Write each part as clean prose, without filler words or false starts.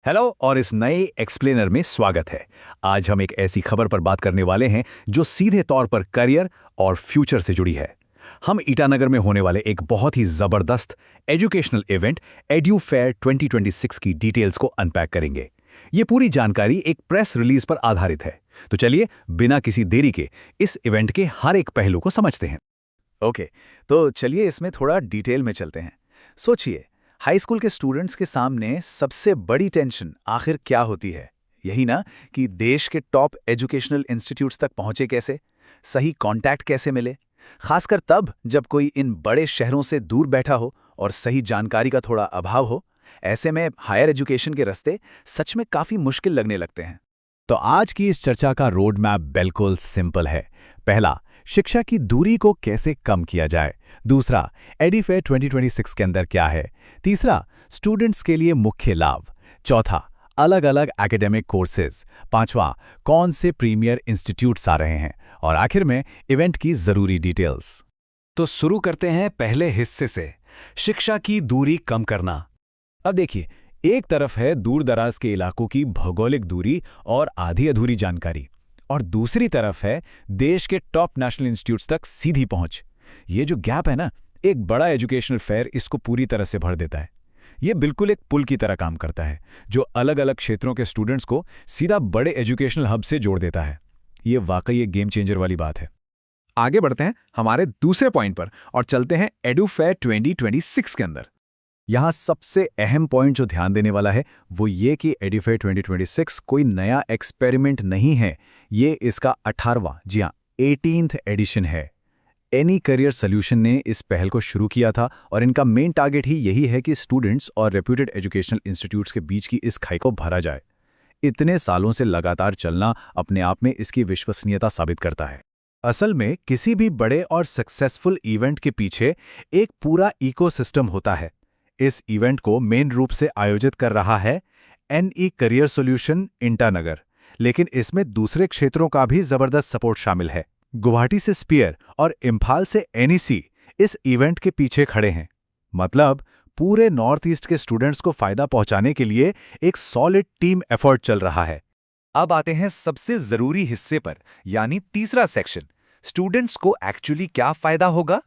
Hello और इस नए एक्सप्लेनर में स्वागत है। आज हम एक ऐसी खबर पर बात करने वाले हैं जो सीधे तौर पर करियर और फ्यूचर से जुड़ी है। हम ईटानगर में होने वाले एक बहुत ही जबरदस्त एजुकेशनल इवेंट एड्यू फेयर 2026 की डिटेल्स को अनपैक करेंगे। ये पूरी जानकारी एक प्रेस रिलीज पर आधारित है। तो चलिए बिना किसी देरी के इस इवेंट के हर एक पहलू को समझते हैं। ओके, तो चलिए इसमें थोड़ा डिटेल में चलते हैं। सोचिए, हाई स्कूल के स्टूडेंट्स के सामने सबसे बड़ी टेंशन आखिर क्या होती है? यही ना कि देश के टॉप एजुकेशनल इंस्टीट्यूट्स तक पहुंचे कैसे, सही कांटेक्ट कैसे मिले, खासकर तब जब कोई इन बड़े शहरों से दूर बैठा हो और सही जानकारी का थोड़ा अभाव हो। ऐसे में हायर एजुकेशन के रास्ते सच में काफ़ी मुश्किल लगने लगते हैं। तो आज की इस चर्चा का रोड मैप बिल्कुल सिंपल है। पहला, शिक्षा की दूरी को कैसे कम किया जाए। दूसरा, एडीफेयर 2026 के अंदर क्या है। तीसरा, स्टूडेंट्स के लिए मुख्य लाभ। चौथा, अलग अलग एकेडमिक कोर्सेज। पांचवा, कौन से प्रीमियर इंस्टीट्यूट्स आ रहे हैं। और आखिर में इवेंट की जरूरी डिटेल्स। तो शुरू करते हैं पहले हिस्से से, शिक्षा की दूरी कम करना। अब देखिए, एक तरफ है दूर दराज के इलाकों की भौगोलिक दूरी और आधी अधूरी जानकारी, और दूसरी तरफ है देश के टॉप नेशनल इंस्टीट्यूट्स तक सीधी पहुंच। ये जो गैप है ना, एक बड़ा एजुकेशनल फेयर इसको पूरी तरह से भर देता है। ये बिल्कुल एक पुल की तरह काम करता है जो अलग अलग क्षेत्रों के स्टूडेंट्स को सीधा बड़े एजुकेशनल हब से जोड़ देता है। ये वाकई एक गेम चेंजर वाली बात है। आगे बढ़ते हैं हमारे दूसरे पॉइंट पर और चलते हैं एडू फेयर 2026 के अंदर। यहाँ सबसे अहम पॉइंट जो ध्यान देने वाला है वो ये कि एडीफेयर 2026 कोई नया एक्सपेरिमेंट नहीं है। ये इसका 18वां, जी हाँ 18th एडिशन है। एनी करियर सॉल्यूशन ने इस पहल को शुरू किया था और इनका मेन टारगेट ही यही है कि स्टूडेंट्स और रेप्यूटेड एजुकेशनल इंस्टीट्यूट्स के बीच की इस खाई को भरा जाए। इतने सालों से लगातार चलना अपने आप में इसकी विश्वसनीयता साबित करता है। असल में किसी भी बड़े और सक्सेसफुल इवेंट के पीछे एक पूरा इकोसिस्टम होता है। इस इवेंट को मेन रूप से आयोजित कर रहा है एनई करियर सॉल्यूशन ईटानगर, लेकिन इसमें दूसरे क्षेत्रों का भी जबरदस्त सपोर्ट शामिल है। गुवाहाटी से स्पीयर और इम्फाल से एनईसी इस इवेंट के पीछे खड़े हैं। मतलब पूरे नॉर्थ ईस्ट के स्टूडेंट्स को फायदा पहुंचाने के लिए एक सॉलिड टीम एफर्ट चल रहा है। अब आते हैं सबसे जरूरी हिस्से पर, यानी तीसरा सेक्शन, स्टूडेंट्स को एक्चुअली क्या फायदा होगा।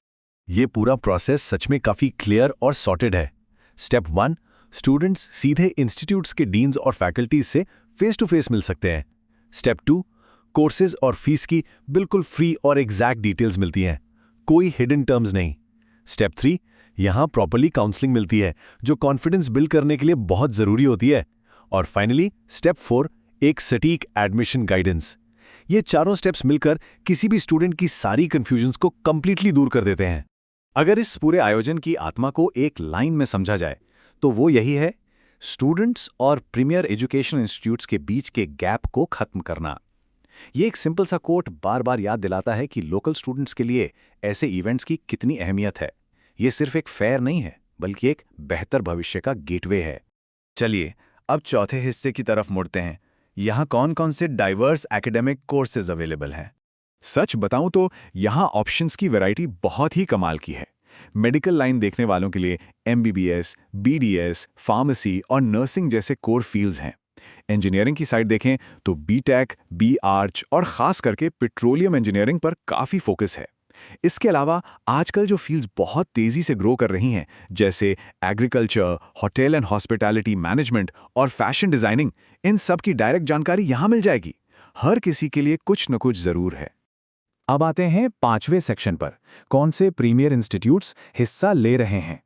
ये पूरा प्रोसेस सच में काफी क्लियर और सॉर्टेड है। स्टेप 1, स्टूडेंट्स सीधे इंस्टीट्यूट्स के डीन्स और फैकल्टीज से फेस टू फेस मिल सकते हैं। स्टेप 2, कोर्सेज और फीस की बिल्कुल फ्री और एग्जैक्ट डिटेल्स मिलती हैं, कोई हिडन टर्म्स नहीं। स्टेप 3, यहाँ प्रॉपर्ली काउंसलिंग मिलती है जो कॉन्फिडेंस बिल्ड करने के लिए बहुत जरूरी होती है। और फाइनली स्टेप 4, एक सटीक एडमिशन गाइडेंस। ये चारों स्टेप्स मिलकर किसी भी स्टूडेंट की सारी कंफ्यूजन्स को कंप्लीटली दूर कर देते हैं। अगर इस पूरे आयोजन की आत्मा को एक लाइन में समझा जाए तो वो यही है, स्टूडेंट्स और प्रीमियर एजुकेशन इंस्टीट्यूट्स के बीच के गैप को खत्म करना। ये एक सिंपल सा कोट बार बार याद दिलाता है कि लोकल स्टूडेंट्स के लिए ऐसे इवेंट्स की कितनी अहमियत है। ये सिर्फ एक फेयर नहीं है, बल्कि एक बेहतर भविष्य का गेटवे है। चलिए अब चौथे हिस्से की तरफ मुड़ते हैं। यहाँ कौन कौन से डाइवर्स एकेडमिक कोर्सेज अवेलेबल हैं। सच बताऊं तो यहाँ ऑप्शंस की वैरायटी बहुत ही कमाल की है। मेडिकल लाइन देखने वालों के लिए एमबीबीएस, बीडीएस, फार्मेसी और नर्सिंग जैसे कोर फील्ड्स हैं। इंजीनियरिंग की साइड देखें तो बीटेक, बी आर्च और खास करके पेट्रोलियम इंजीनियरिंग पर काफ़ी फोकस है। इसके अलावा आजकल जो फील्ड्स बहुत तेज़ी से ग्रो कर रही हैं, जैसे agriculture, hotel and hospitality management और फैशन डिज़ाइनिंग, इन सब की डायरेक्ट जानकारी यहाँ मिल जाएगी। हर किसी के लिए कुछ न कुछ ज़रूर है। अब आते हैं 5वें सेक्शन पर, कौन से प्रीमियर इंस्टीट्यूट्स हिस्सा ले रहे हैं।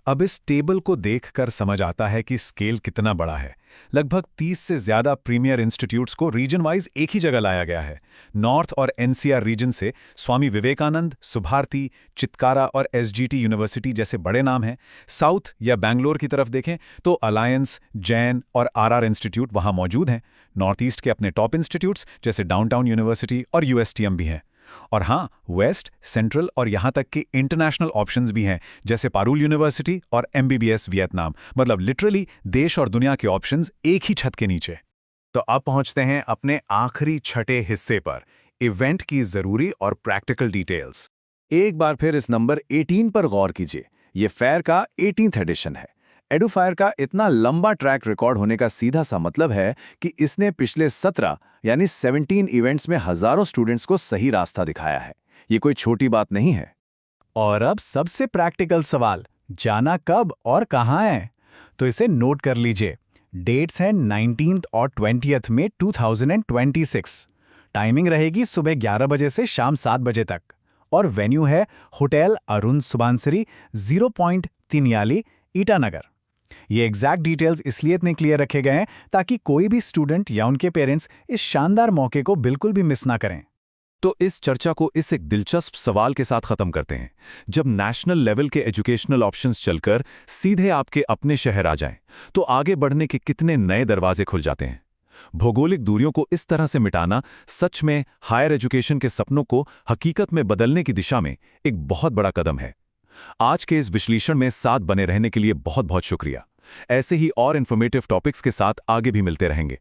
अब इस टेबल को देखकर समझ आता है कि स्केल कितना बड़ा है। लगभग 30 से ज्यादा प्रीमियर इंस्टीट्यूट्स को रीजन वाइज एक ही जगह लाया गया है। नॉर्थ और एनसीआर रीजन से स्वामी विवेकानंद, सुभारती, चित्कारा और एसजीटी यूनिवर्सिटी जैसे बड़े नाम हैं। साउथ या बैंगलोर की तरफ देखें तो अलायंस, जैन और आरआर इंस्टीट्यूट वहां मौजूद हैं। नॉर्थ ईस्ट के अपने टॉप इंस्टीट्यूट्स जैसे डाउनटाउन यूनिवर्सिटी और यूएसटीएम भी हैं। और हाँ, वेस्ट, सेंट्रल और यहाँ तक कि इंटरनेशनल ऑप्शंस भी हैं, जैसे पारुल यूनिवर्सिटी और एमबीबीएस वियतनाम। मतलब लिटरली देश और दुनिया के ऑप्शंस एक ही छत के नीचे। तो अब पहुंचते हैं अपने आखिरी छठे हिस्से पर, इवेंट की जरूरी और प्रैक्टिकल डिटेल्स। एक बार फिर इस नंबर 18 पर गौर कीजिए। ये फेयर का 18th एडिशन है। एडुफायर का इतना लंबा ट्रैक रिकॉर्ड होने का सीधा सा मतलब है कि इसने पिछले 17 यानी 17 इवेंट्स में हजारों स्टूडेंट्स को सही रास्ता दिखाया है। ये कोई छोटी बात नहीं है। और अब सबसे प्रैक्टिकल सवाल, जाना कब और कहाँ है? तो इसे नोट कर लीजिए। डेट्स हैं 19th और 20th में 2026। टाइमिंग रहेगी सुबह 11 बजे से शाम 7 बजे तक। और वेन्यू है होटल अरुण सुबानसरी 0.3 ईटानगर। ये एग्जैक्ट डिटेल्स इसलिए इतने क्लियर रखे गए हैं ताकि कोई भी स्टूडेंट या उनके पेरेंट्स इस शानदार मौके को बिल्कुल भी मिस ना करें। तो इस चर्चा को इस एक दिलचस्प सवाल के साथ खत्म करते हैं। जब नेशनल लेवल के एजुकेशनल ऑप्शंस चलकर सीधे आपके अपने शहर आ जाएं, तो आगे बढ़ने के कितने नए दरवाजे खुल जाते हैं। भौगोलिक दूरियों को इस तरह से मिटाना सच में हायर एजुकेशन के सपनों को हकीकत में बदलने की दिशा में एक बहुत बड़ा कदम है। आज के इस विश्लेषण में साथ बने रहने के लिए बहुत बहुत शुक्रिया। ऐसे ही और इन्फॉर्मेटिव टॉपिक्स के साथ आगे भी मिलते रहेंगे।